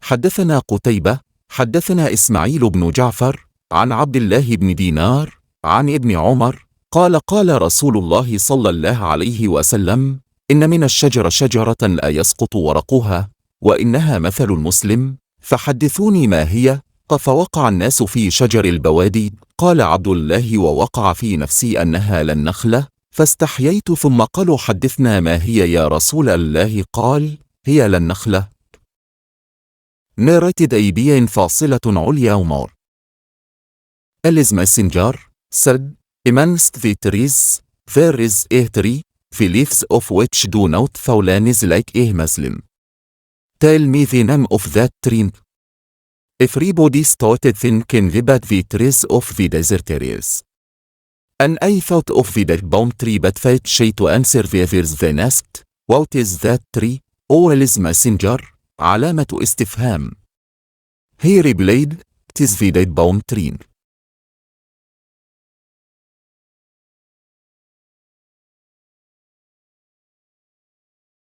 حدثنا قتيبة حدثنا إسماعيل بن جعفر عن عبد الله بن دينار عن ابن عمر قال قال رسول الله صلى الله عليه وسلم: إن من الشجر شجرة لا يسقط ورقها، وإنها مثل المسلم، فحدثوني ما هي؟ فوقع الناس في شجر البوادي. قال عبد الله: ووقع في نفسي أنها للنخلة، فاستحييت، ثم قالوا: حدثنا ما هي يا رسول الله؟ قال: هي للنخلة. narrated a being فاصلة عليا ومور. Ali's messenger said, amongst the trees there is a tree, the leaves of which do not fall like a Muslim. Tell me the name of that tree. Everybody started thinking about the trees of the desert areas. And I thought of the palm tree, but felt shy to answer. There's then asked, what is that tree, O Ali's messenger? علامة استفهام. He replied, it is the palm tree.